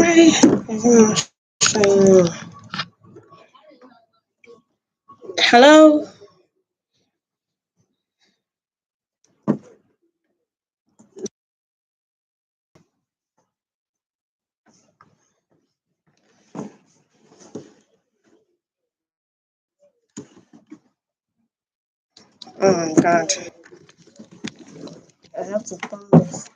Why is it not showing? Hello? Oh my god. I have to turn this.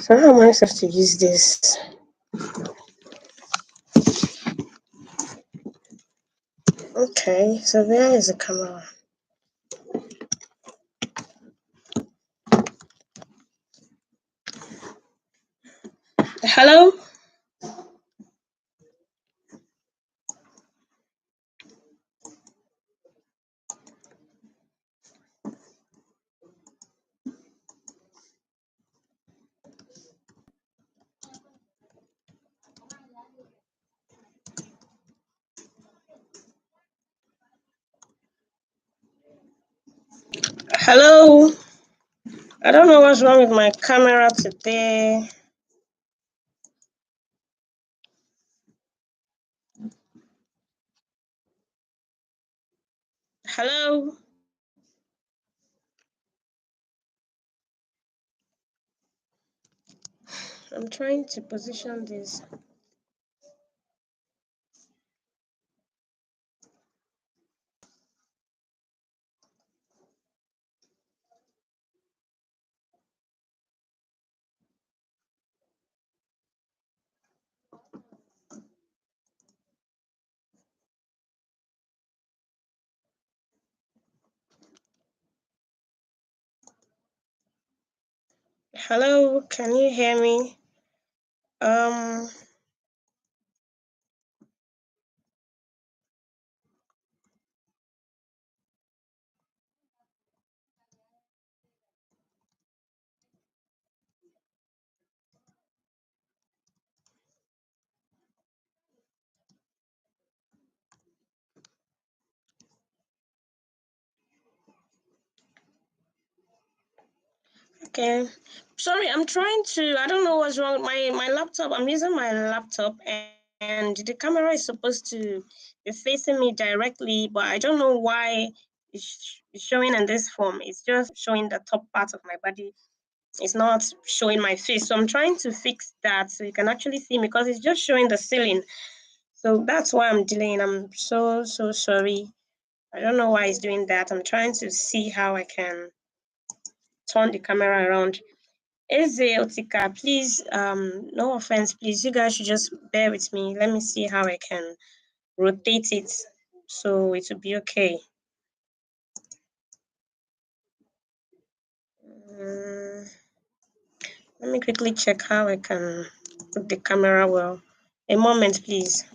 So how am I supposed to use this? Okay, so where is the camera? Hello? Hello? I don't know what's wrong with my camera today. Hello? I'm trying to position this. Hello, can you hear me? Um, okay. Sorry, I'm trying to. I don't know what's wrong with my laptop. I'm using my laptop, and the camera is supposed to be facing me directly, but I don't know why it's showing in this form. It's just showing the top part of my body. It's not showing my face. So I'm trying to fix that so you can actually see me because it's just showing the ceiling. So that's why I'm delaying. I'm so sorry. I don't know why it's doing that. I'm trying to see how I can turn the camera around. Eze Otika, please, no offense, please, you guys should just bear with me. Let me see how I can rotate it so it will be okay. Mm, let me quickly check how I can put the camera well. A moment, please.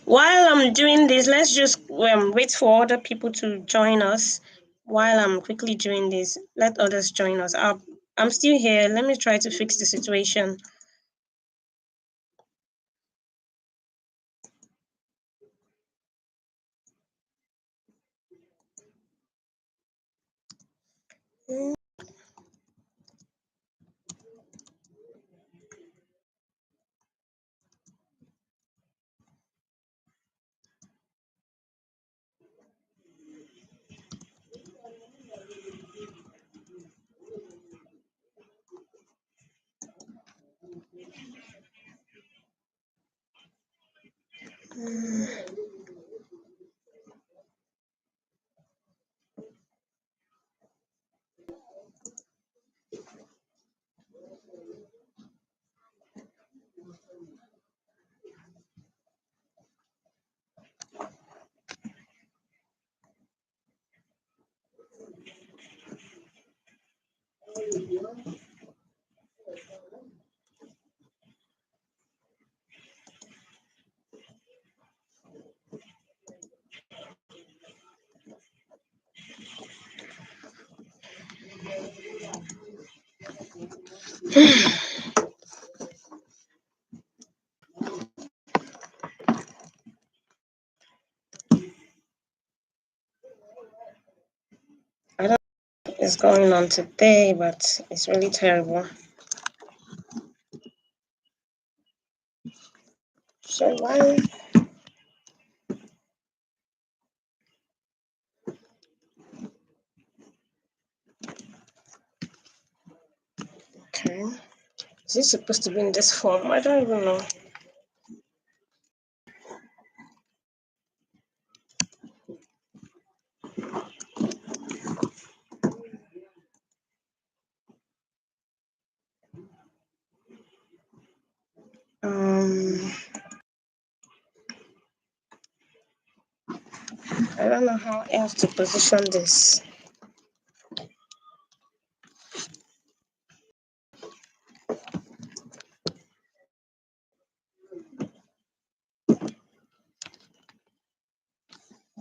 While I'm doing this, let's just wait for other people to join us. While I'm quickly doing this, let others join us. I'm still here. Let me try to fix the situation. I don't know what is going on today, but it's really terrible. So why? Okay. Is this supposed to be in this form? I don't even know. I don't know how else to position this.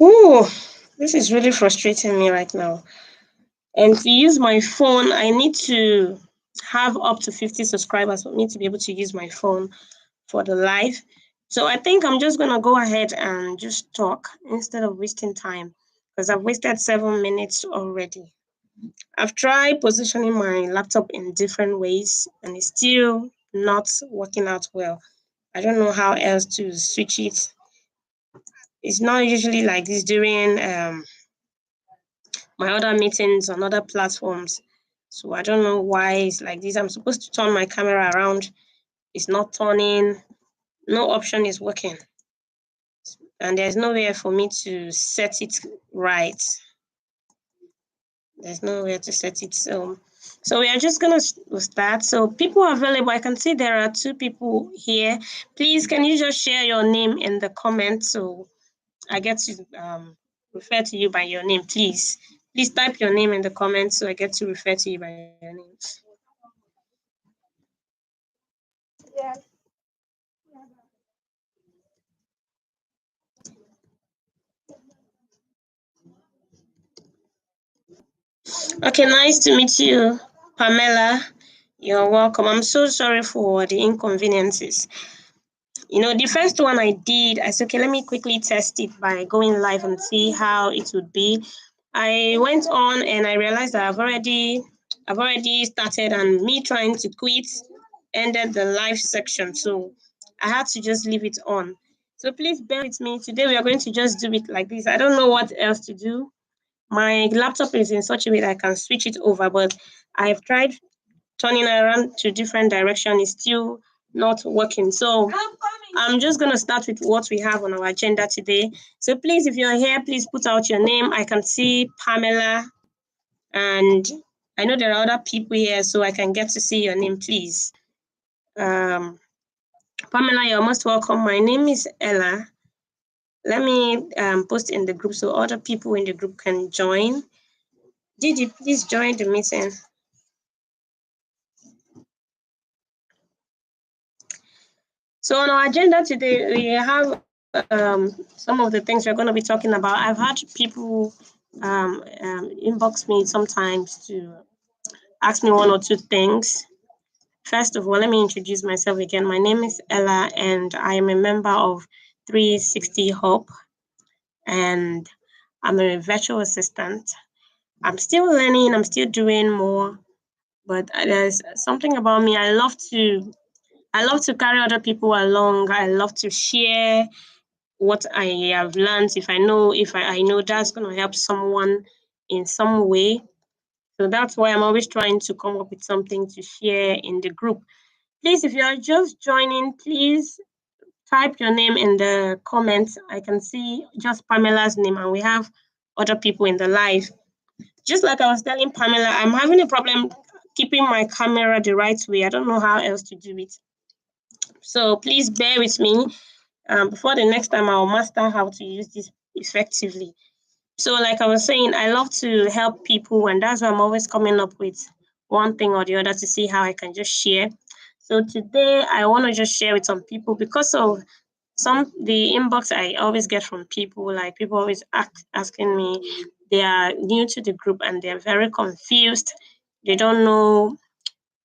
Ooh, this is really frustrating me right now. And to use my phone, I need to have up to 50 subscribers for me to be able to use my phone for the live. So I think I'm just gonna go ahead and just talk instead of wasting time because I've wasted 7 minutes already. I've tried positioning my laptop in different ways and it's still not working out well. I don't know how else to switch it. It's not usually like this during my other meetings on other platforms. So I don't know why it's like this. I'm supposed to turn my camera around. It's not turning. No option is working. And there's nowhere for me to set it right. There's nowhere to set it. So we are just gonna start. So people available. I can see there are 2 people here. Please, can you just share your name in the comments so I get to refer to you by your name, please. Please type your name in the comments so I get to refer to you by your name. Okay, nice to meet you, Pamela. You're welcome. I'm so sorry for the inconveniences. The first one I did, I said, okay, let me quickly test it by going live and see how it would be. I went on and I realized that I've already started, and me trying to quit ended the live section. So I had to just leave it on. So please bear with me. Today we are going to just do it like this. I don't know what else to do. My laptop is in such a way that I can switch it over, but I've tried turning around to different direction. It's still not working. So I'm just going to start with what we have on our agenda today. So please, if you're here, please put out your name. I can see Pamela, and I know there are other people here, so I can get to see your name, please. Pamela, you're most welcome. My name is Ella. Let me post in the group so other people in the group can join. Did you please join the meeting? So on our agenda today, we have some of the things we're going to be talking about. I've had people inbox me sometimes to ask me 1 or 2 things. First of all, let me introduce myself again. My name is Ella, and I am a member of 360 Hope, and I'm a virtual assistant. I'm still learning, I'm still doing more, but there's something about me. I love to carry other people along. I love to share what I have learned. If I know that's going to help someone in some way. So that's why I'm always trying to come up with something to share in the group. Please, if you are just joining, please type your name in the comments. I can see just Pamela's name, and we have other people in the live. Just like I was telling Pamela, I'm having a problem keeping my camera the right way. I don't know how else to do it. So please bear with me. Before the next time, I'll master how to use this effectively. So like I was saying, I love to help people, and that's why I'm always coming up with one thing or the other to see how I can just share. So today I want to just share with some people because of the inbox I always get from people, like people always asking me, they are new to the group and they're very confused. They don't know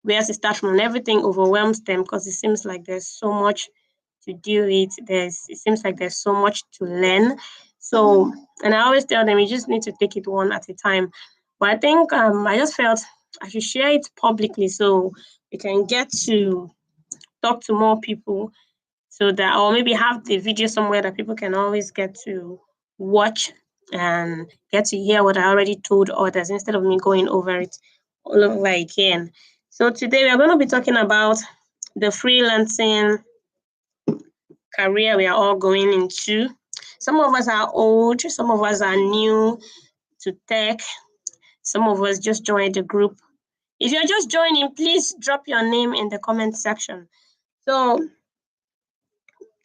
where to start from, and everything overwhelms them because it seems like there's so much to deal with. It seems like there's so much to learn. So, and I always tell them you just need to take it one at a time. But I think I just felt I should share it publicly so we can get to talk to more people, so that, or maybe have the video somewhere that people can always get to watch and get to hear what I already told others instead of me going over it all over again. So today we are going to be talking about the freelancing career we are all going into. Some of us are old, some of us are new to tech, some of us just joined the group. If you're just joining, please drop your name in the comment section. So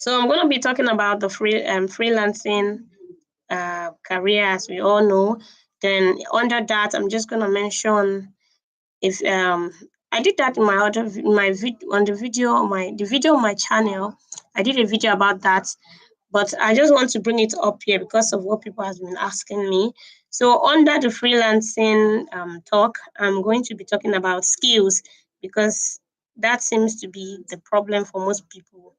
I'm going to be talking about the freelancing career, as we all know. Then under that, I'm just going to mention if I did that in my other on the video on my channel. I did a video about that, but I just want to bring it up here because of what people have been asking me. So under the freelancing talk, I'm going to be talking about skills because that seems to be the problem for most people.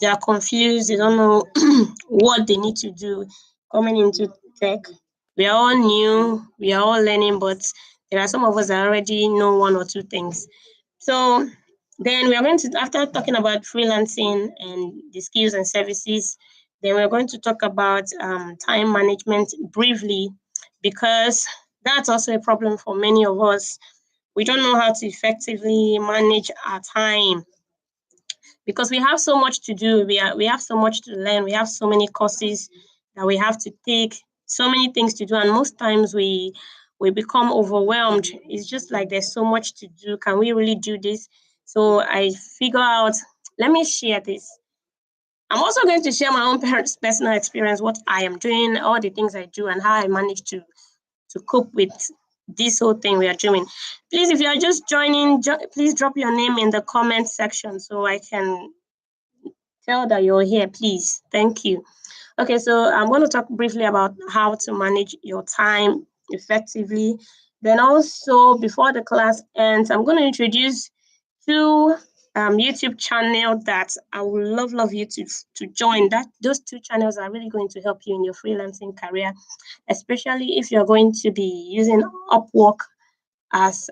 They are confused. They don't know what they need to do coming into tech. We are all new. We are all learning, but there are some of us that already know one or two things. So then we are going to, after talking about freelancing and the skills and services, then we're going to talk about time management briefly, because that's also a problem for many of us. We don't know how to effectively manage our time because we have so much to do. We have so much to learn. We have so many courses that we have to take, so many things to do, and most times we become overwhelmed. It's just like there's so much to do. Can we really do this? So I figure out, let me share this. I'm also going to share my own personal experience, what I am doing, all the things I do, and how I manage to cope with this whole thing we are doing. Please, if you are just joining, please drop your name in the comment section so I can tell that you're here, please. Thank you. Okay, so I'm going to talk briefly about how to manage your time effectively. Then also, before the class ends, I'm going to introduce two YouTube channels that I would love you to join. Those two channels are really going to help you in your freelancing career, especially if you're going to be using Upwork as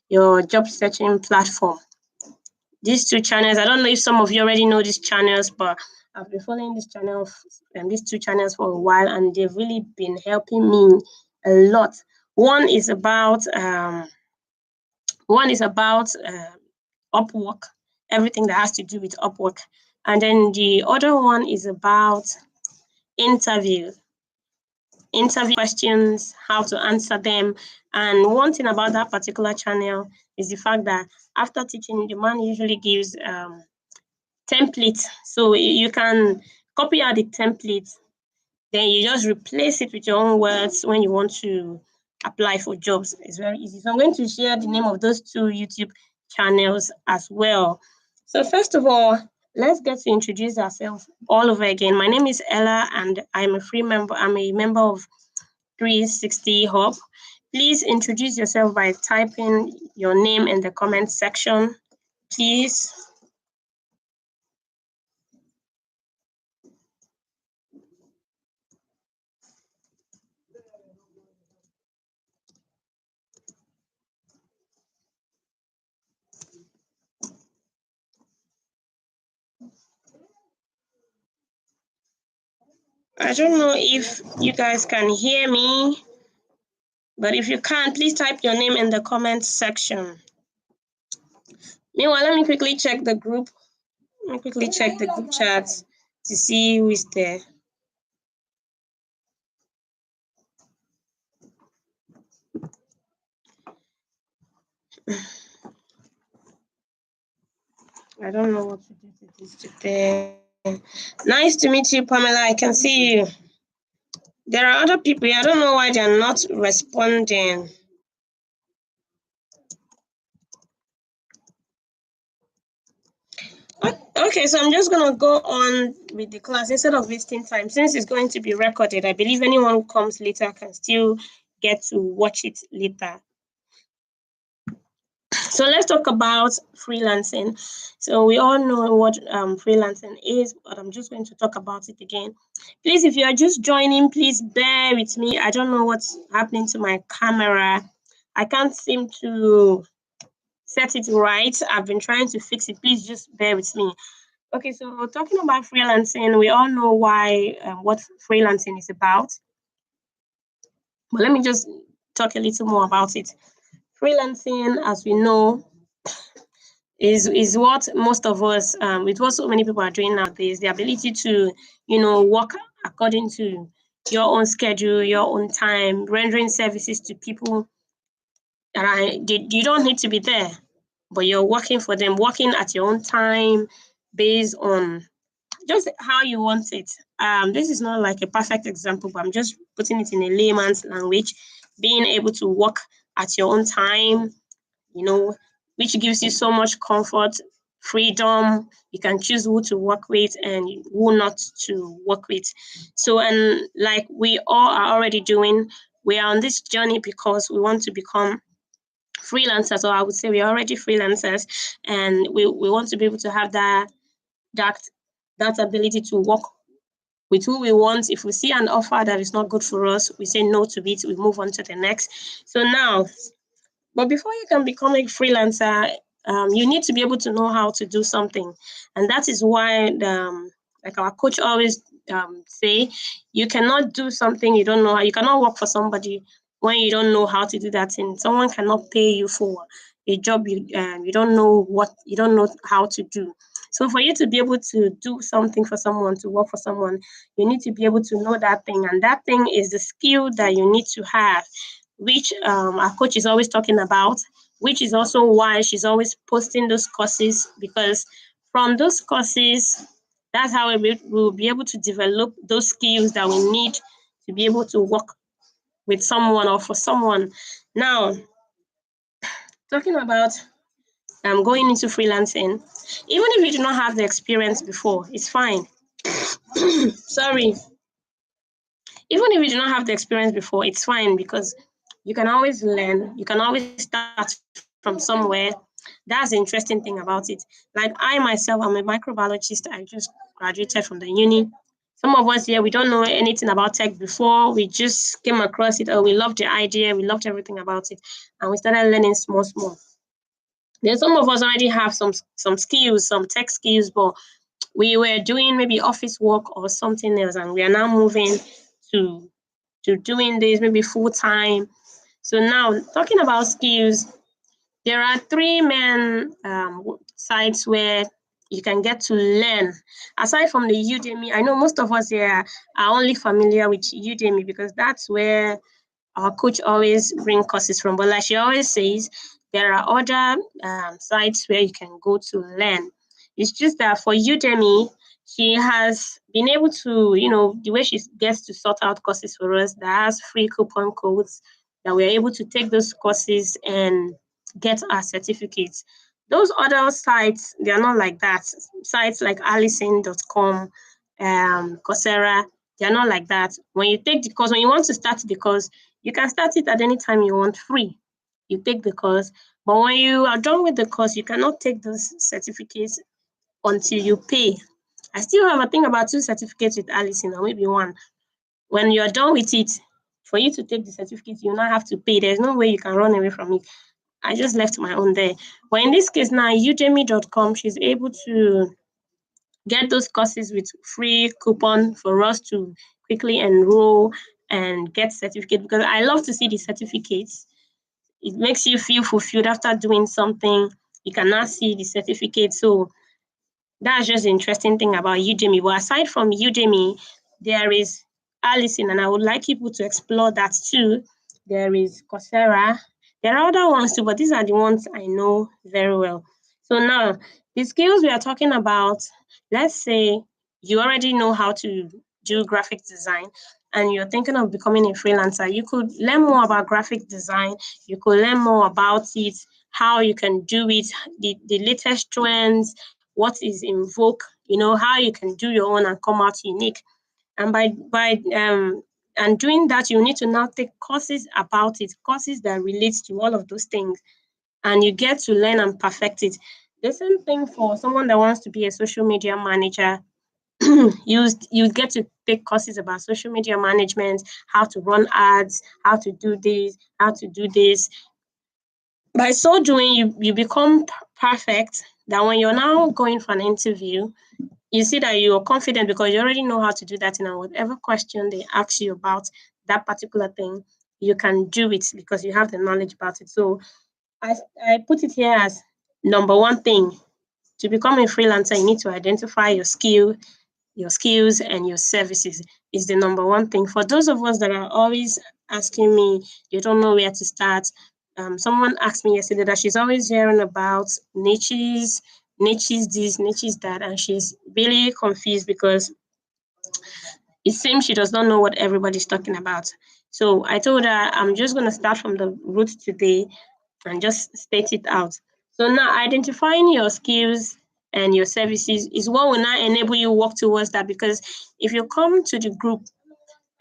your job searching platform. These two channels, I don't know if some of you already know these channels, but I've been following these two channels for a while, and they've really been helping me a lot. One is about Upwork, everything that has to do with Upwork, and then the other one is about interview questions, how to answer them. And one thing about that particular channel is the fact that after teaching, the man usually gives template, so you can copy out the template, then you just replace it with your own words when you want to apply for jobs. It's very easy. So I'm going to share the name of those two YouTube channels as well. So first of all, let's get to introduce ourselves all over again. My name is Ella and I'm a member of 360 Hub. Please introduce yourself by typing your name in the comment section, please. I don't know if you guys can hear me, but if you can't, please type your name in the comments section. Meanwhile, let me quickly check the group. Let me quickly check the group chats to see who is there. I don't know what to do with this today. Nice to meet you, Pamela. I can see you. There are other people. I don't know why they're not responding. Okay, so I'm just going to go on with the class instead of wasting time. Since it's going to be recorded, I believe anyone who comes later can still get to watch it later. So let's talk about freelancing. So we all know what freelancing is, but I'm just going to talk about it again. Please, if you are just joining, please bear with me. I don't know what's happening to my camera. I can't seem to set it right. I've been trying to fix it. Please just bear with me. Okay, so talking about freelancing, we all know why what freelancing is about. But let me just talk a little more about it. Freelancing, as we know, is what most of us, with what so many people are doing nowadays, the ability to, work according to your own schedule, your own time, rendering services to people that you don't need to be there, but you're working for them, working at your own time based on just how you want it. This is not like a perfect example, but I'm just putting it in a layman's language. Being able to work at your own time, which gives you so much comfort, freedom. You can choose who to work with and who not to work with. So, and like we all are already doing, we are on this journey because we want to become freelancers, or I would say we're already freelancers, and we want to be able to have that ability to work with who we want. If we see an offer that is not good for us, we say no to it, we move on to the next. So now, but before you can become a freelancer, you need to be able to know how to do something. And that is why, like our coach always say, you cannot do something you don't know. You cannot work for somebody when you don't know how to do that thing. Someone cannot pay you for a job you don't know how to do. So for you to be able to do something for someone, to work for someone, you need to be able to know that thing. And that thing is the skill that you need to have, which our coach is always talking about, which is also why she's always posting those courses, because from those courses, that's how we'll be able to develop those skills that we need to be able to work with someone or for someone. Now, talking about going into freelancing, even if you do not have the experience before, it's fine. Sorry. Even if you do not have the experience before, it's fine, because you can always learn. You can always start from somewhere. That's the interesting thing about it. Like I myself, I'm a microbiologist. I just graduated from the uni. Some of us here, we don't know anything about tech before. We just came across it, or we loved the idea, we loved everything about it, and we started learning small. Then some of us already have some skills, some tech skills, but we were doing maybe office work or something else, and we are now moving to doing this maybe full time. So now, talking about skills, there are three main sites where you can get to learn. Aside from the Udemy, I know most of us here are only familiar with Udemy because that's where our coach always bring courses from. But like she always says, there are other sites where you can go to learn. It's just that for Udemy, she has been able to, the way she gets to sort out courses for us that has free coupon codes, that we're able to take those courses and get our certificates. Those other sites, they are not like that. Sites like Allison.com, Coursera, they are not like that. When you take the course, when you want to start the course, you can start it at any time you want free. You take the course, but when you are done with the course, you cannot take those certificates until you pay. I still have, I think, about 2 certificates with Allison, or maybe 1. When you're done with it, for you to take the certificate, you now have to pay. There's no way you can run away from it. I just left my own there. But in this case now, Udemy.com, she's able to get those courses with free coupon for us to quickly enroll and get certificate, because I love to see the certificates. It makes you feel fulfilled after doing something. You can now see the certificate. So that's just the interesting thing about Udemy. But aside from Udemy, there is Allison, and I would like people to explore that too. There is Coursera. There are other ones too, but these are the ones I know very well. So now, the skills we are talking about, let's say you already know how to do graphic design and you're thinking of becoming a freelancer. You could learn more about graphic design. You could learn more about it, how you can do it, the latest trends, what is in vogue, how you can do your own and come out unique. And by doing that, you need to now take courses about it, courses that relates to all of those things, and you get to learn and perfect it. The same thing for someone that wants to be a social media manager. You get to take courses about social media management, how to run ads, how to do this, how to do this. By so doing, you become perfect, that when you're now going for an interview, you see that you're confident because you already know how to do that thing, and whatever question they ask you about that particular thing, you can do it because you have the knowledge about it. So I put it here as number one thing. To become a freelancer, you need to identify your skills and your services is the number one thing. For those of us that are always asking me, you don't know where to start. Someone asked me yesterday that she's always hearing about niches this, niches that, and she's really confused because it seems she does not know what everybody's talking about. So I told her I'm just going to start from the root today and just state it out. So now identifying your skills and your services is what will now enable you work towards that. Because if you come to the group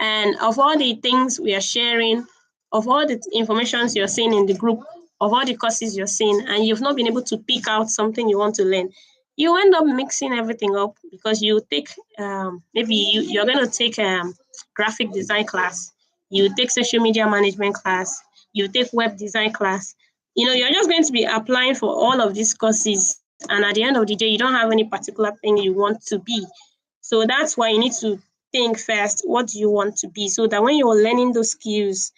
and of all the things we are sharing, of all the informations you're seeing in the group, of all the courses you're seeing, and you've not been able to pick out something you want to learn, you end up mixing everything up because you take maybe you're going to take graphic design class, you take social media management class, you take web design class. You're just going to be applying for all of these courses, and at the end of the day, you don't have any particular thing you want to be. So that's why you need to think first, what do you want to be, so that when you're learning those skills,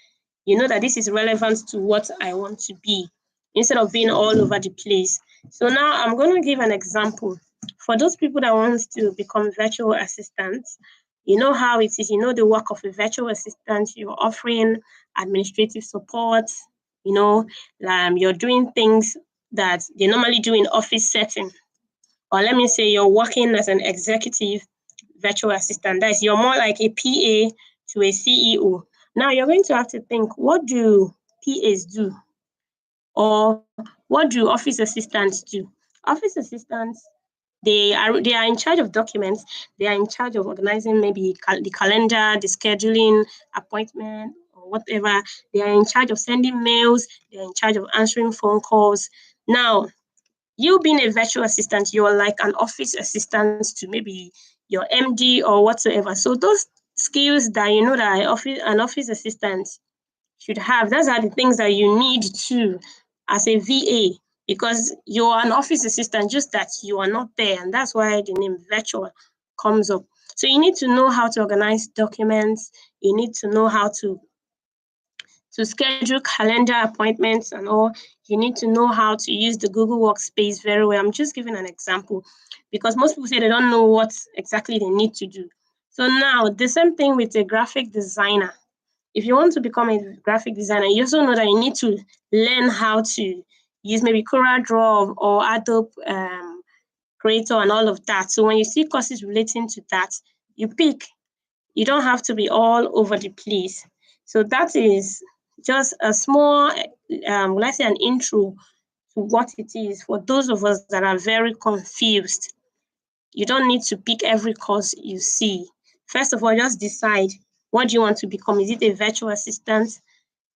you know that this is relevant to what I want to be, instead of being all over the place. So now I'm going to give an example. For those people that want to become virtual assistants, you know how it is, the work of a virtual assistant, you're offering administrative support, you're doing things that they normally do in office setting. Or let me say you're working as an executive virtual assistant. That is, you're more like a PA to a CEO. Now you're going to have to think, what do PAs do? Or what do office assistants do? Office assistants, they are in charge of documents. They are in charge of organizing maybe the calendar, the scheduling, appointment, or whatever. They are in charge of sending mails. They are in charge of answering phone calls. Now, you being a virtual assistant, you're like an office assistant to maybe your MD or whatsoever. So those skills that that an office assistant should have, those are the things that you need to as a VA, because you're an office assistant, just that you are not there, and that's why the name virtual comes up. So you need to know how to organize documents. You need to know how to schedule calendar appointments and all. You need to know how to use the Google Workspace very well. I'm just giving an example because most people say they don't know what exactly they need to do. So now the same thing with a graphic designer. If you want to become a graphic designer, you also know that you need to learn how to use maybe CorelDRAW or Adobe Creator and all of that. So when you see courses relating to that, you pick. You don't have to be all over the place. So that is just a small, let's say, an intro to what it is for those of us that are very confused. You don't need to pick every course you see. First of all, just decide, what do you want to become? Is it a virtual assistant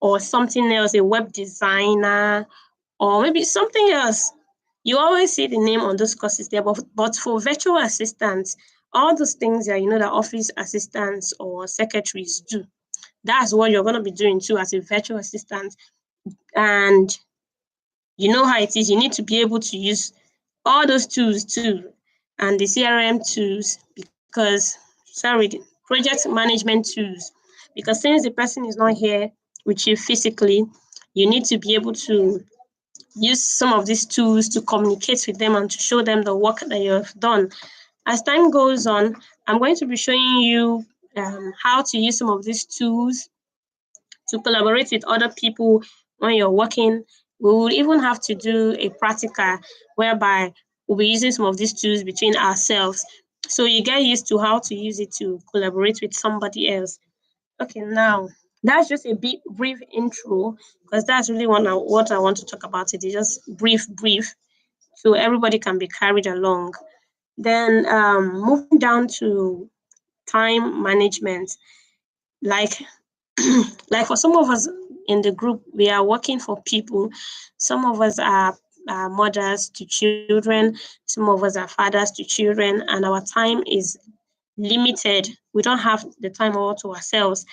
or something else, a web designer, or maybe something else? You always see the name on those courses there, but for virtual assistants, all those things that that office assistants or secretaries do, that's what you're going to be doing too as a virtual assistant. And you know how it is, you need to be able to use all those tools too, and the CRM tools, the project management tools, because since the person is not here with you physically, you need to be able to use some of these tools to communicate with them and to show them the work that you have done. As time goes on, I'm going to be showing you how to use some of these tools to collaborate with other people when you're working. We will even have to do a practical whereby we'll be using some of these tools between ourselves. So you get used to how to use it to collaborate with somebody else. Okay, now that's just a brief intro, because that's really what I want to talk about today. Just brief so everybody can be carried along. Then moving down to time management, like like for some of us in the group, we are working for people. Some of us are mothers to children, some of us are fathers to children, and our time is limited. We don't have the time all to ourselves,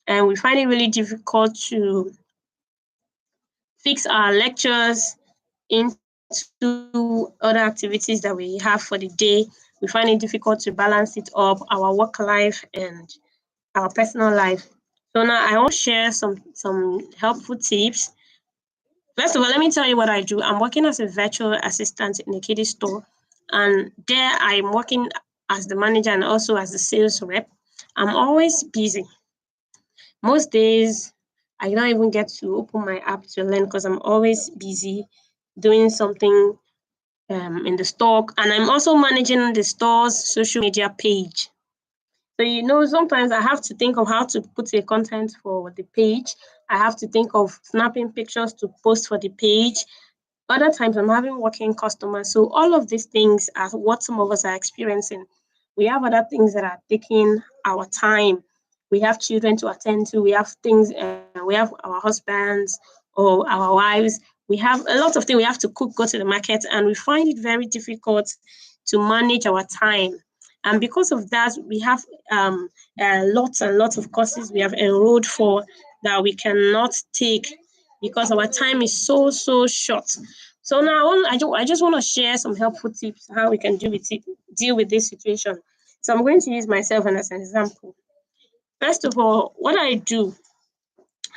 and we find it really difficult to fix our lectures into other activities that we have for the day. We find it difficult to balance it up, our work life and our personal life. So now I want to share some helpful tips. First of all, let me tell you what I do. I'm working as a virtual assistant in a kiddie store, and there I'm working as the manager and also as the sales rep. I'm always busy. Most days, I don't even get to open my app to learn because I'm always busy doing something in the store, and I'm also managing the store's social media page. So, sometimes I have to think of how to put a content for the page. I have to think of snapping pictures to post for the page. Other times I'm having working customers. So all of these things are what some of us are experiencing. We have other things that are taking our time. We have children to attend to. We have things. We have our husbands or our wives. We have a lot of things. We have to cook, go to the market, and we find it very difficult to manage our time. And because of that, we have lots and lots of courses we have enrolled for that we cannot take because our time is so short. So now I just want to share some helpful tips how we can deal with this situation. So I'm going to use myself as an example. First of all, what I do,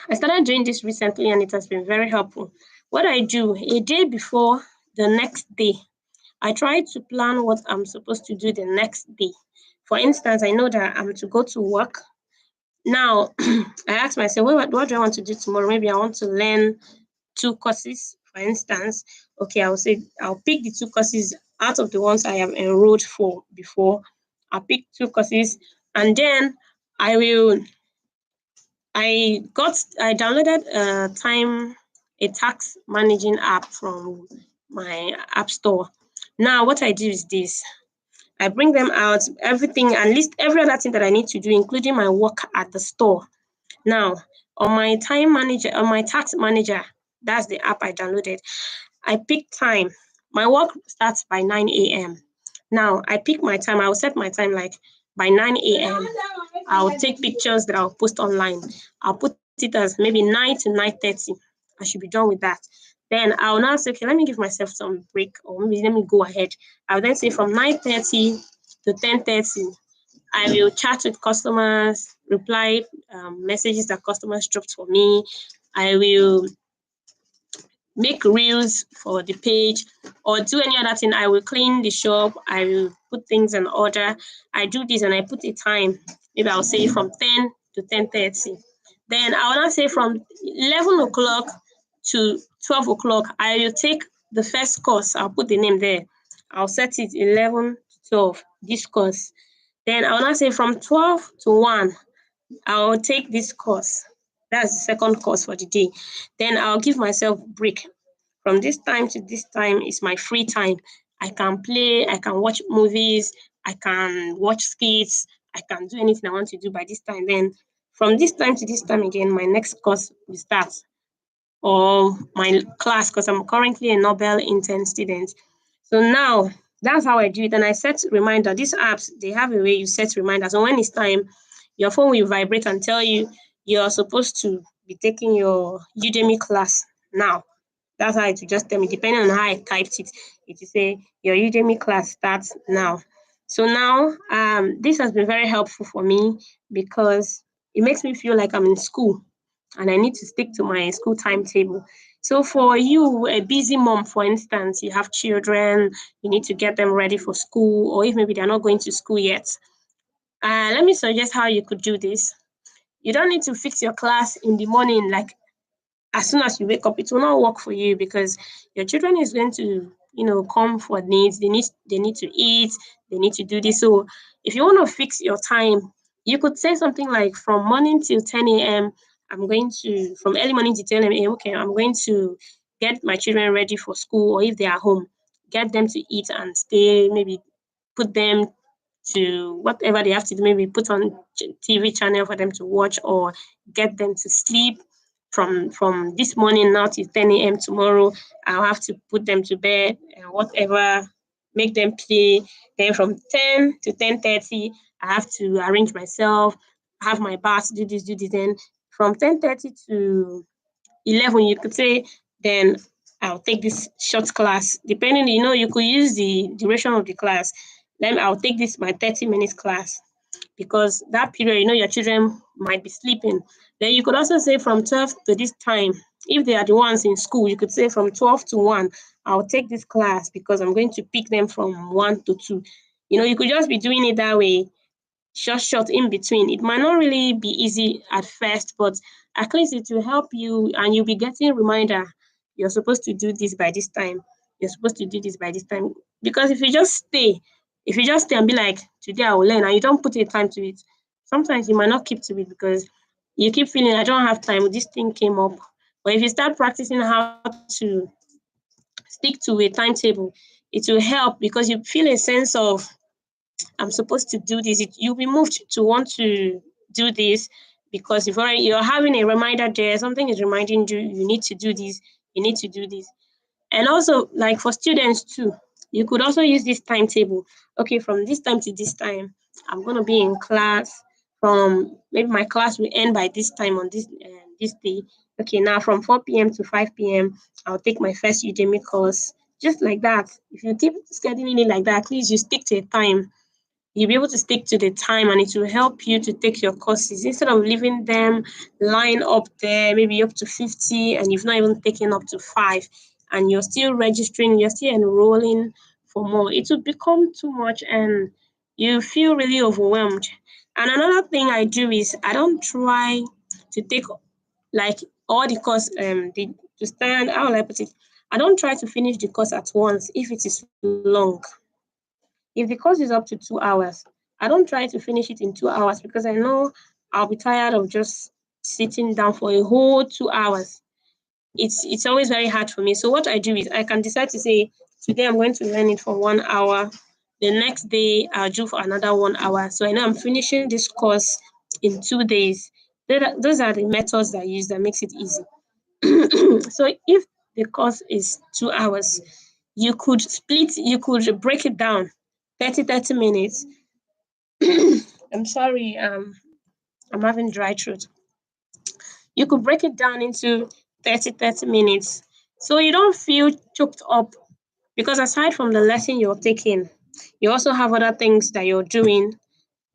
I started doing this recently and it has been very helpful. What I do a day before the next day, I try to plan what I'm supposed to do the next day. For instance, I know that I'm to go to work. Now, I ask myself, what do I want to do tomorrow? Maybe I want to learn two courses, for instance. Okay, I will say I'll pick the two courses out of the ones I have enrolled for before. I'll pick two courses and then I will I downloaded a tax managing app from my app store. Now what I do is this. I bring them out, everything, and list every other thing that I need to do, including my work at the store. Now, on my tax manager, that's the app I downloaded, I pick time. My work starts by 9 a.m. Now, I pick my time. I will set my time like by 9 a.m. I'll take pictures that I'll post online. I'll put it as maybe 9 to 9:30. I should be done with that. Then I'll now say, okay, let me give myself some break, or maybe let me go ahead. I'll then say from 9:30 to 10:30, I will chat with customers, reply messages that customers dropped for me. I will make reels for the page or do any other thing. I will clean the shop. I will put things in order. I do this and I put a time. Maybe I'll say from 10 to 10:30. Then I'll now say from 11 o'clock to 12 o'clock, I will take the first course. I'll put the name there. I'll set it 11 to 12, this course. Then I'll now say from 12 to 1, I'll take this course. That's the second course for the day. Then I'll give myself break. From this time to this time is my free time. I can play, I can watch movies, I can watch skits, I can do anything I want to do by this time. Then from this time to this time again, my next course will start or my class because I'm currently a Nobel intern student. So now that's how I do it. And I set reminder. These apps, they have a way you set reminders. So when it's time, your phone will vibrate and tell you you're supposed to be taking your Udemy class now. That's how it will just tell me, depending on how I typed it, it will say your Udemy class starts now. So now this has been very helpful for me because it makes me feel like I'm in school and I need to stick to my school timetable. So for you, a busy mom, for instance, you have children, you need to get them ready for school, or if maybe they're not going to school yet. Let me suggest how you could do this. You don't need to fix your class in the morning, like as soon as you wake up. It will not work for you because your children is going to, come for needs. They need to eat, they need to do this. So if you want to fix your time, you could say something like from morning till 10 a.m. I'm going to from early morning to 10 a.m. Okay, I'm going to get my children ready for school, or if they are home, get them to eat and stay, maybe put them to whatever they have to do, maybe put on TV channel for them to watch, or get them to sleep. From this morning now till 10 a.m. tomorrow, I'll have to put them to bed and whatever, make them play. Then from 10 to 10:30, I have to arrange myself, have my bath, do this, do this. Then from 10:30 to 11, you could say, then I'll take this short class. Depending, you could use the duration of the class. Then I'll take this my 30 minutes class, because that period, your children might be sleeping. Then you could also say from 12 to this time. If they are the ones in school, you could say from 12 to 1, I'll take this class because I'm going to pick them from 1 to 2. You could just be doing it that way, short in between. It might not really be easy at first, but at least it will help you, and you'll be getting a reminder. You're supposed to do this by this time. You're supposed to do this by this time. Because if you just stay and be like, today I will learn, and you don't put a time to it, sometimes you might not keep to it because you keep feeling, I don't have time, this thing came up. But if you start practicing how to stick to a timetable, it will help, because you feel a sense of, I'm supposed to do this. You'll be moved to want to do this, because you're having a reminder there. Something is reminding you, you need to do this. You need to do this. And also, like for students too, you could also use this timetable. Okay, from this time to this time, I'm going to be in class. From maybe my class will end by this time on this day. Okay, now from 4 p.m. to 5 p.m., I'll take my first Udemy course. Just like that. If you keep scheduling it like that, at least you stick to a time. You'll be able to stick to the time, and it will help you to take your courses instead of leaving them line up there, maybe up to 50, and you've not even taken up to 5, and you're still registering, you're still enrolling for more. It will become too much, and you feel really overwhelmed. And another thing I do is I don't try to take like all the course, to stand, how will I put it? I don't try to finish the course at once if it is long. If the course is up to 2 hours, I don't try to finish it in 2 hours, because I know I'll be tired of just sitting down for a whole 2 hours. It's always very hard for me. So what I do is I can decide to say, today I'm going to learn it for 1 hour. The next day I'll do for another 1 hour. So I know I'm finishing this course in 2 days. Those are the methods that I use that makes it easy. So if the course is 2 hours, you could break it down 30 minutes. I'm sorry, I'm having dry throat. You could break it down into 30 minutes, so you don't feel choked up, because aside from the lesson you're taking, you also have other things that you're doing.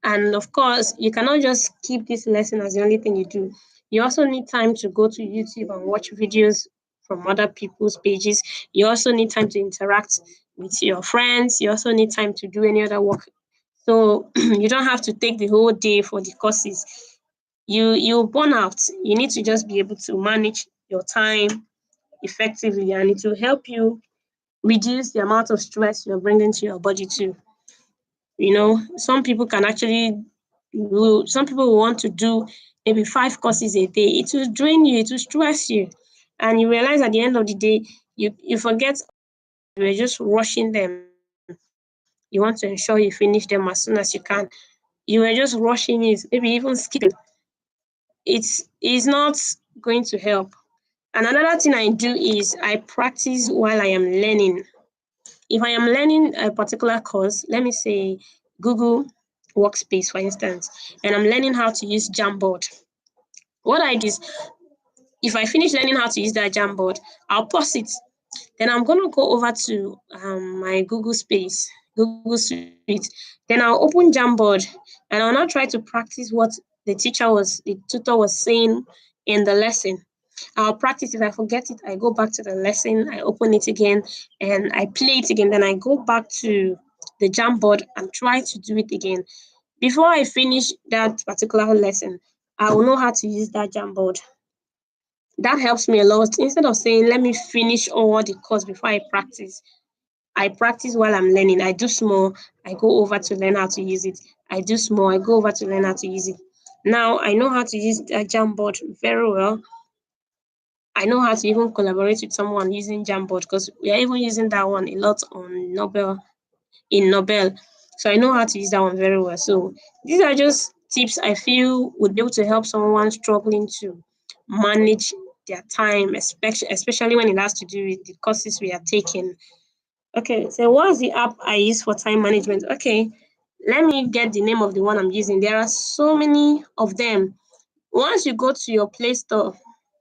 And of course, you cannot just keep this lesson as the only thing you do. You also need time to go to YouTube and watch videos from other people's pages. You also need time to interact with your friends. You also need time to do any other work. So you don't have to take the whole day for the courses. You burn out. You need to just be able to manage your time effectively, and it will help you reduce the amount of stress you're bringing to your body too. Some people can actually, some people will want to do maybe 5 courses a day. It will drain you, it will stress you. And you realize at the end of the day, you forget you were just rushing them. You want to ensure you finish them as soon as you can. You were just rushing it, maybe even skipping. It's not going to help. And another thing I do is I practice while I am learning. If I am learning a particular course, let me say Google Workspace, for instance, and I'm learning how to use Jamboard, what I do is, if I finish learning how to use that Jamboard, I'll pause it. Then I'm going to go over to my Google Suite. Then I'll open Jamboard, and I'll now try to practice what the tutor was saying in the lesson. I'll practice. If I forget it, I go back to the lesson, I open it again, and I play it again. Then I go back to the Jamboard and try to do it again. Before I finish that particular lesson, I will know how to use that Jamboard. That helps me a lot. Instead of saying, let me finish all the course before I practice while I'm learning. I do small, I go over to learn how to use it. I do small, I go over to learn how to use it. Now I know how to use that Jamboard very well. I know how to even collaborate with someone using Jamboard, because we are even using that one a lot on Nobel, in Nobel. So I know how to use that one very well. So these are just tips I feel would be able to help someone struggling to manage their time, especially when it has to do with the courses we are taking. Okay, so what's the app I use for time management? Okay, let me get the name of the one I'm using. There are so many of them. Once you go to your Play Store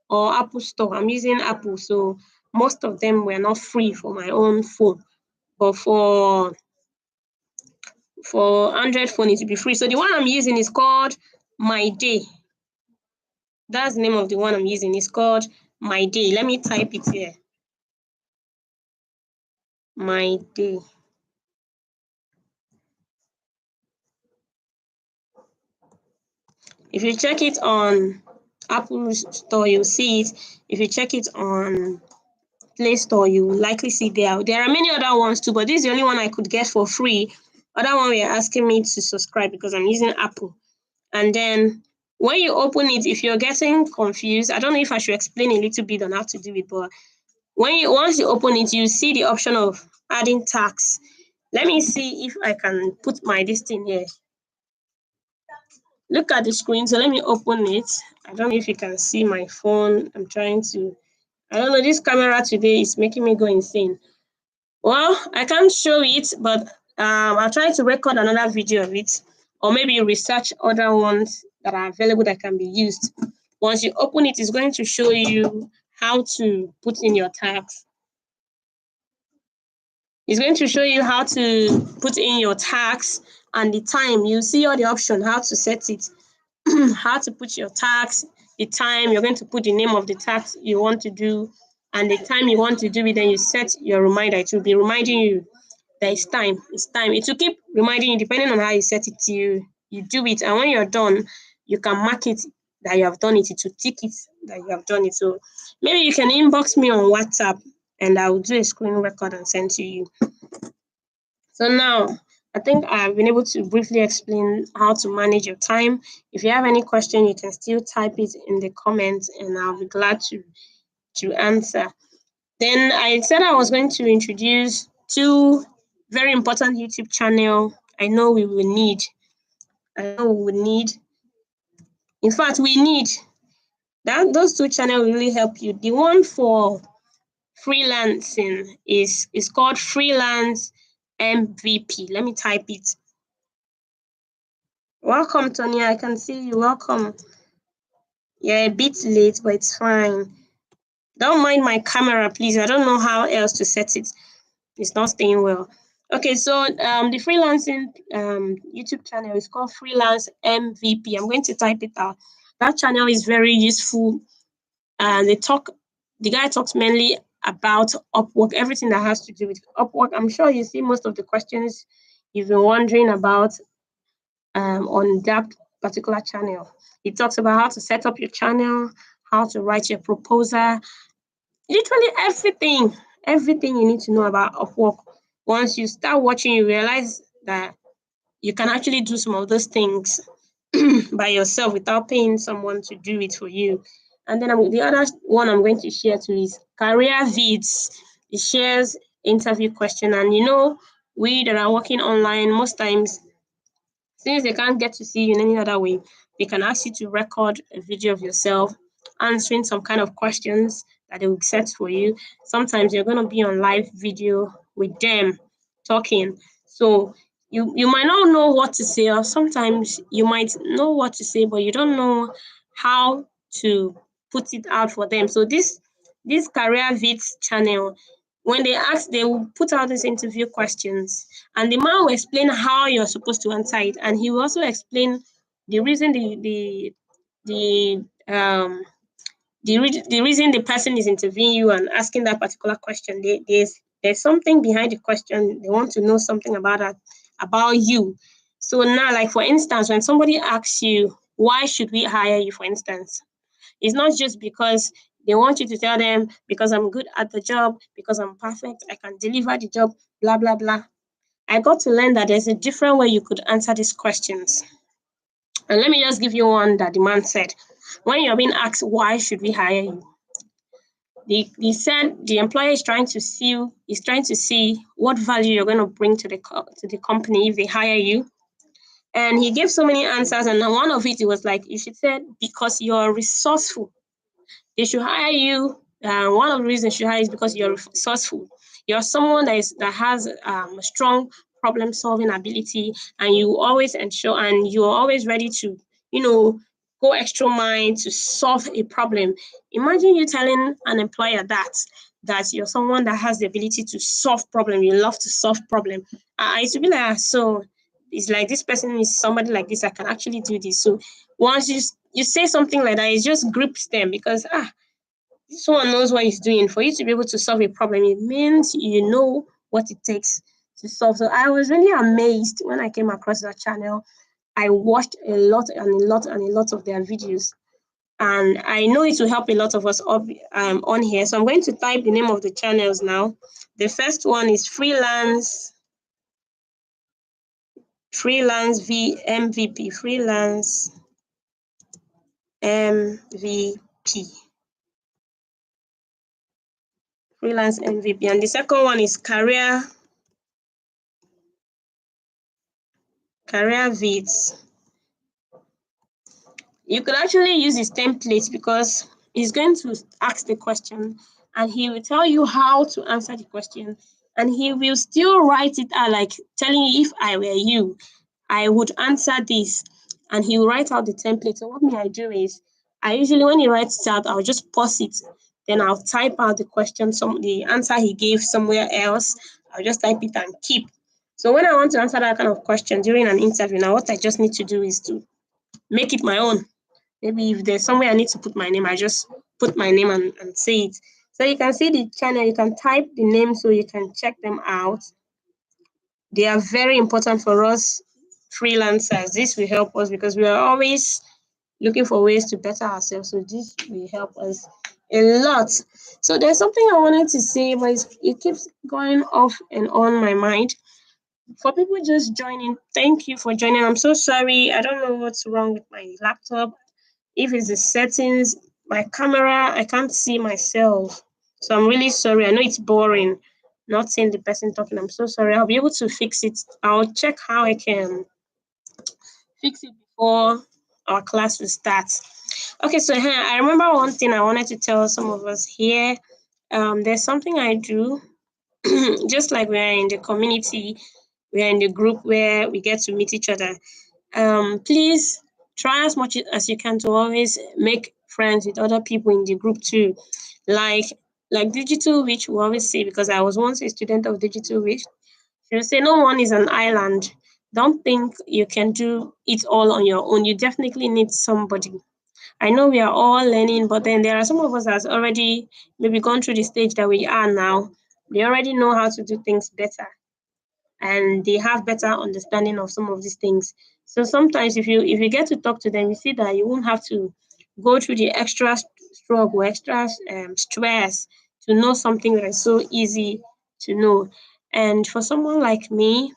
or Apple Store, I'm using Apple, so most of them were not free for my own phone, but for Android phone, it will be free. So the one I'm using is called My Day. That's the name of the one I'm using. It's called My Day. Let me type it here. My Day. If you check it on Apple Store, you'll see it. If you check it on Play Store, you will likely see there. There are many other ones too, but this is the only one I could get for free. Other one we are asking me to subscribe because I'm using Apple. And then when you open it, if you're getting confused, I don't know if I should explain a little bit on how to do it, but once you open it, you see the option of adding tags. Let me see if I can put my this thing here. Look at the screen. So let me open it. I don't know if you can see my phone. I'm trying to. I don't know. This camera today is making me go insane. Well, I can't show it, but I'll try to record another video of it, or maybe research other ones that are available that can be used. Once you open it, it's going to show you how to put in your tags. It's going to show you how to put in your tags and the time. You see all the options, how to set it, how to put your tags, the time. You're going to put the name of the task you want to do and the time you want to do it. Then you set your reminder. It will be reminding you that it's time. It's time. It will keep reminding you depending on how you set it. You do it, and when you're done, you can mark it that you have done it. It will tick it that you have done it. So maybe you can inbox me on WhatsApp, and I will do a screen record and send to you. So now I think I've been able to briefly explain how to manage your time. If you have any question, you can still type it in the comments, and I'll be glad to answer. Then I said I was going to introduce two very important YouTube channel I know we will need. I know we will need. In fact, we need that. Those two channels will really help you. The one for freelancing is called Freelance MVP. Let me type it. Welcome, Tonya. I can see you. Welcome. You're a bit late, but it's fine. Don't mind my camera, please. I don't know how else to set it. It's not staying well. Okay, so the freelancing YouTube channel is called Freelance MVP. I'm going to type it out. That channel is very useful. And the guy talks mainly about Upwork, everything that has to do with Upwork. I'm sure you see most of the questions you've been wondering about on that particular channel. It talks about how to set up your channel, how to write your proposal, literally everything you need to know about Upwork. Once you start watching, you realize that you can actually do some of those things by yourself without paying someone to do it for you. And then the other one I'm going to share too is Career Vids. It shares interview question, and we that are working online most times, since they can't get to see you in any other way, they can ask you to record a video of yourself answering some kind of questions that they will set for you. Sometimes you're going to be on live video with them talking. So you might not know what to say, or sometimes you might know what to say, but you don't know how to put it out for them. So this Career Vids channel, when they ask, they will put out these interview questions, and the man will explain how you're supposed to answer it, and he will also explain the reason the reason the person is interviewing you and asking that particular question. There's something behind the question. They want to know something about you. So now, like for instance, when somebody asks you, why should we hire you, for instance, it's not just because they want you to tell them because I'm good at the job, because I'm perfect, I can deliver the job, blah, blah, blah. I got to learn that there's a different way you could answer these questions. And let me just give you one that the man said. When you're being asked, why should we hire you? He said the employer is trying to see what value you're going to bring to the company if they hire you. And he gave so many answers, and one of it was like, you should say, because you're resourceful, they should hire you. One of the reasons they should hire is because you're resourceful. You're someone that has a strong problem solving ability, and you always ensure, and you're always ready to, go extra mile to solve a problem. Imagine you telling an employer that you're someone that has the ability to solve problem. You love to solve problem. It would be like, so it's like this person is somebody like this. I can actually do this. So once you say something like that, it just grips them, because this one knows what he's doing. For you to be able to solve a problem, it means you know what it takes to solve. So I was really amazed when I came across that channel. I watched a lot and a lot and a lot of their videos, and I know it will help a lot of us up on here. So I'm going to type the name of the channels now. The first one is Freelance MVP, Freelance MVP. Freelance MVP. And the second one is Career Vits. You could actually use his template, because he's going to ask the question and he will tell you how to answer the question, and he will still write it out, like telling you, if I were you, I would answer this, and he will write out the template. So what I do is, I usually, when he writes it out, I'll just pause it, then I'll type out the question, the answer he gave somewhere else. I'll just type it and keep. So when I want to answer that kind of question during an interview, now what I just need to do is to make it my own. Maybe if there's somewhere I need to put my name, I just put my name and say it. So you can see the channel, you can type the name so you can check them out. They are very important for us freelancers. This will help us because we are always looking for ways to better ourselves. So this will help us a lot. So there's something I wanted to say, but it keeps going off and on my mind. For people just joining, thank you for joining. I'm so sorry. I don't know what's wrong with my laptop. If it's the settings, my camera, I can't see myself. So I'm really sorry. I know it's boring not seeing the person talking. I'm so sorry. I'll be able to fix it. I'll check how I can fix it before our class will start. Okay, so I remember one thing I wanted to tell some of us here. There's something I do, just like we're in the community, we're in the group where we get to meet each other. Please try as much as you can to always make friends with other people in the group too. Like Digital Witch will always say, because I was once a student of Digital Witch, she will say, no one is an island. Don't think you can do it all on your own. You definitely need somebody. I know we are all learning, but then there are some of us that's already maybe gone through the stage that we are now. They already know how to do things better, and they have better understanding of some of these things. So sometimes if you get to talk to them, you see that you won't have to go through the extra struggle, extra stress to know something that is so easy to know. And for someone like me,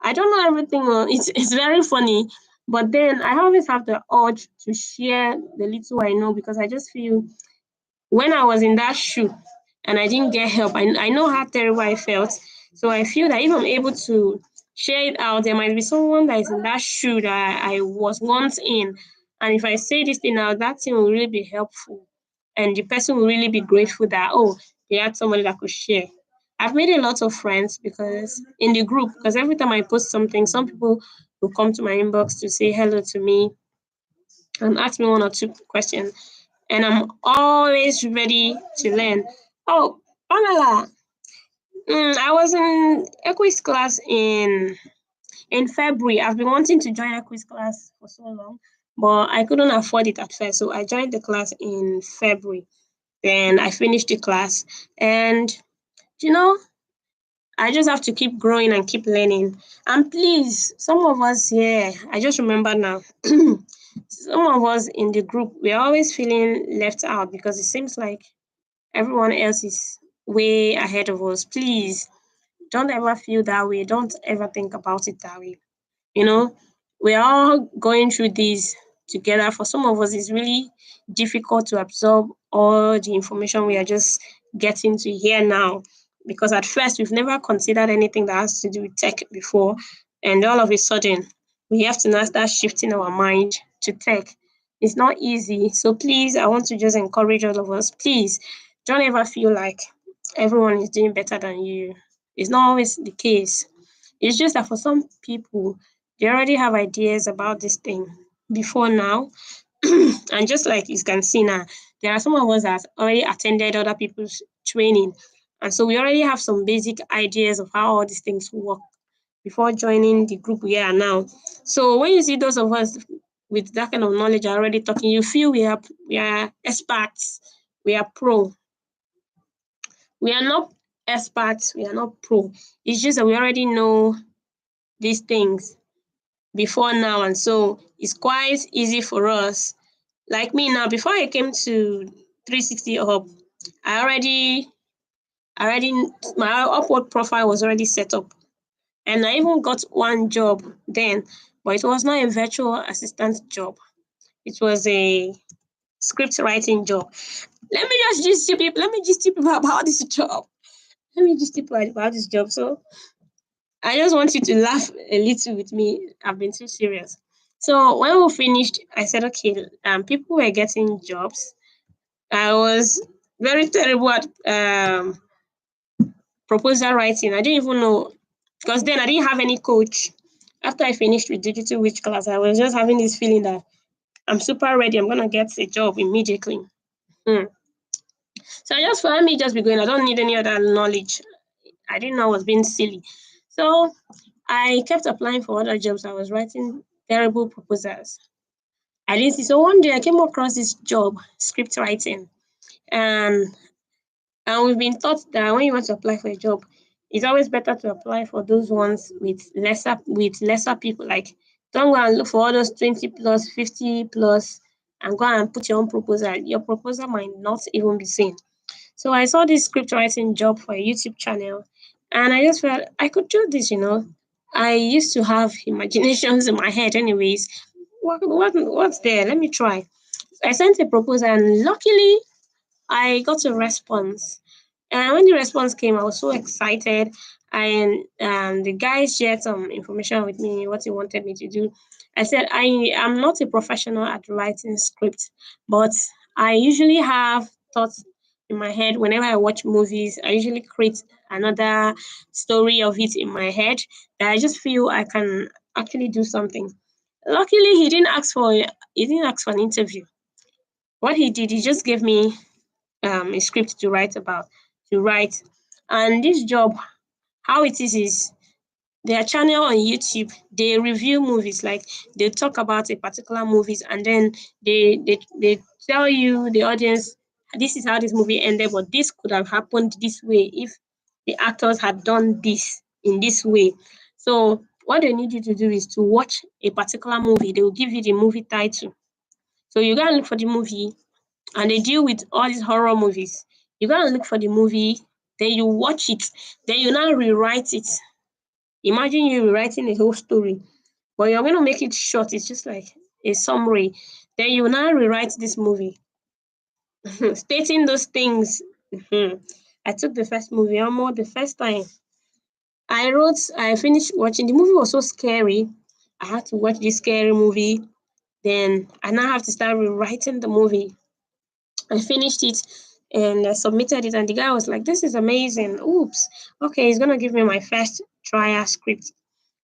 I don't know everything. It's very funny, but then I always have the urge to share the little I know, because I just feel when I was in that shoe and I didn't get help, I know how terrible I felt. So I feel that if I'm able to share it out, there might be someone that is in that shoe that I was once in. And if I say this thing out, that thing will really be helpful. And the person will really be grateful that, oh, they had somebody that could share. I've made a lot of friends because in the group, because every time I post something, some people will come to my inbox to say hello to me and ask me one or two questions, and I'm always ready to learn. Oh, Pamela, I was in Equis class in February. I've been wanting to join Equis class for so long, but I couldn't afford it at first. So I joined the class in February. Then I finished the class, and you know, I just have to keep growing and keep learning. And please, some of us here, I just remember now, some of us in the group, we're always feeling left out because it seems like everyone else is way ahead of us. Please don't ever feel that way. Don't ever think about it that way. You know, we're all going through this together. For some of us, it's really difficult to absorb all the information we are just getting to hear now, because at first we've never considered anything that has to do with tech before, and all of a sudden we have to now start shifting our mind to tech. It's not easy. So please, I want to just encourage all of us, please don't ever feel like everyone is doing better than you. It's not always the case. It's just that for some people, they already have ideas about this thing before now. And just like you can see now, there are some of us that already attended other people's training. And so we already have some basic ideas of how all these things work before joining the group we are now. So when you see those of us with that kind of knowledge already talking, you feel we are experts, we are pro. We are not experts, we are not pro. It's just that we already know these things before now, and so it's quite easy for us. Like me now, before I came to 360 Hub, I already my Upwork profile was already set up, and I even got one job then, but it was not a virtual assistant job. It was a script writing job. Let me just tell people about this job. Let me just tell people about this job. So I just want you to laugh a little with me. I've been too serious. So when we finished, I said, okay, people were getting jobs. I was very terrible at proposal writing. I didn't even know, because then I didn't have any coach. After I finished with Digital Witch class, I was just having this feeling that I'm super ready. I'm gonna get a job immediately. Hmm. So I just let me just be going. I don't need any other knowledge. I didn't know I was being silly. So I kept applying for other jobs. I was writing terrible proposals. I didn't see. So one day I came across this job, script writing, and we've been taught that when you want to apply for a job, it's always better to apply for those ones with lesser people. Like, don't go and look for all those 20 plus, 50 plus, and go and put your own proposal. Your proposal might not even be seen. So I saw this script writing job for a YouTube channel, and I just felt I could do this. I used to have imaginations in my head, anyways. What's there? Let me try. I sent a proposal, and luckily I got a response. And when the response came, I was so excited. And the guy shared some information with me, what he wanted me to do. I said, I am not a professional at writing scripts, but I usually have thoughts in my head whenever I watch movies. I usually create another story of it in my head that I just feel I can actually do something. Luckily, he didn't ask for an interview. What he did, he just gave me a script to write. And this job, how it is their channel on YouTube, they review movies, like they talk about a particular movies, and then they tell you, the audience, this is how this movie ended, but this could have happened this way if the actors had done this in this way. So what they need you to do is to watch a particular movie. They will give you the movie title. So you gotta look for the movie, and they deal with all these horror movies. You gotta look for the movie, then you watch it, then you now rewrite it. Imagine you rewriting a whole story, but you're gonna make it short. It's just like a summary. Then you now rewrite this movie, stating those things. Mhm. I took the first movie, almost the first time. I finished watching. The movie was so scary. I had to watch this scary movie. Then I now have to start rewriting the movie. I finished it and I submitted it, and the guy was like, "This is amazing. Oops. Okay, he's gonna give me my first trial script."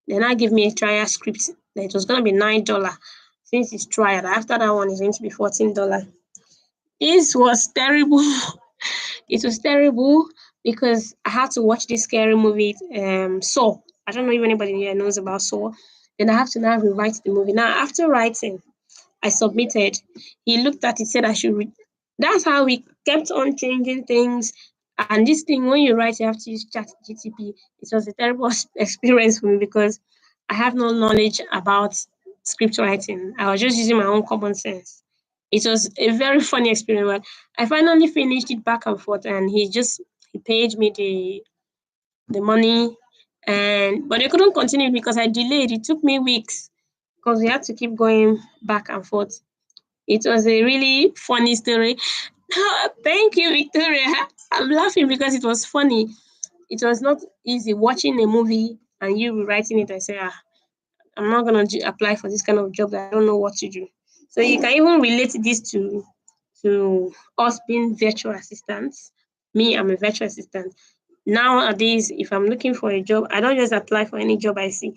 Then I give me a trial script. That it was gonna be $9 since it's trial. After that one, it's going to be $14. This was terrible. It was terrible because I had to watch this scary movie, Saw. I don't know if anybody here knows about Saw. Then I have to now rewrite the movie. Now, after writing, I submitted. He looked at it, said I should read. That's how we kept on changing things. And this thing, when you write, you have to use Chat GTP. It was a terrible experience for me because I have no knowledge about script writing. I was just using my own common sense. It was a very funny experience. But I finally finished it back and forth, and he paid me the money, and but I couldn't continue because I delayed. It took me weeks because we had to keep going back and forth. It was a really funny story. Thank you, Victoria. I'm laughing because it was funny. It was not easy watching a movie and you rewriting it and say, I'm not gonna apply for this kind of job that I don't know what to do. So you can even relate this to us being virtual assistants. Me, I'm a virtual assistant. Nowadays, if I'm looking for a job, I don't just apply for any job I see.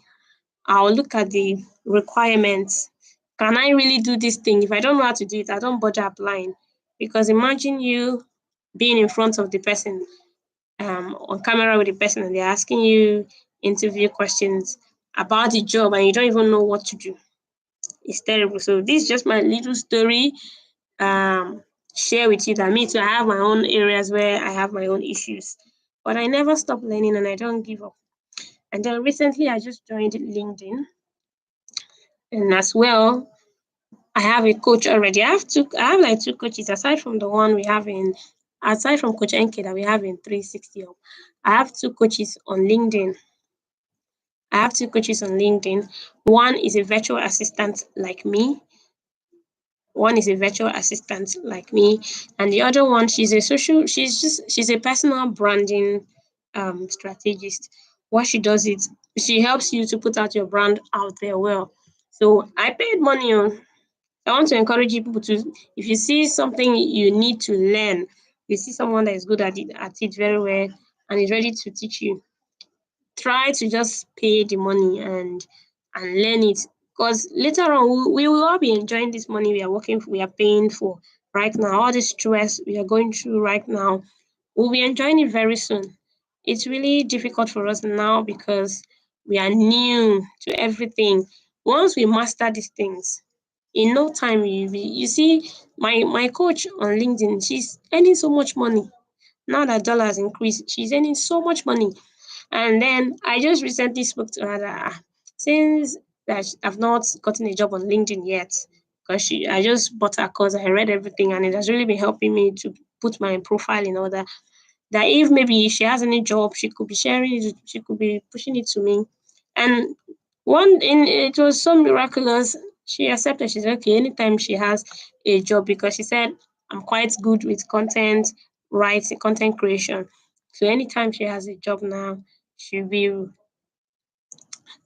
I'll look at the requirements. Can I really do this thing? If I don't know how to do it, I don't bother applying. Because imagine you being in front of the person, on camera with the person, and they're asking you interview questions about the job and you don't even know what to do. It's terrible. So this is just my little story. Um, share with you that me too, I have my own areas where I have my own issues. But I never stop learning and I don't give up. And then recently I just joined LinkedIn. And as well, I have a coach already. I have like two coaches aside from the one we have in aside from Coach NK that we have in 360 Up. I have two coaches on LinkedIn. I have two coaches on LinkedIn. One is a virtual assistant like me. One is a virtual assistant like me, and the other one she's a personal branding strategist. What she does is she helps you to put out your brand out there well. So I paid money on. I want to encourage you people to, if you see something you need to learn, you see someone that is good at it very well and is ready to teach you, try to just pay the money and learn it, because later on we will all be enjoying this money we are paying for right now. All this stress we are going through right now, we'll be enjoying it very soon. It's really difficult for us now because we are new to everything. Once we master these things, in no time you see my coach on LinkedIn, she's earning so much money. Now that dollars increased, she's earning so much money. And then I just recently spoke to her that since that I've not gotten a job on LinkedIn yet, because I just bought her course, I read everything, and it has really been helping me to put my profile in order. That if maybe she has any job, she could be sharing it, she could be pushing it to me. And it was so miraculous. She accepted. She said, okay, anytime she has a job, because she said I'm quite good with content writing, content creation. So anytime she has a job now, she'll be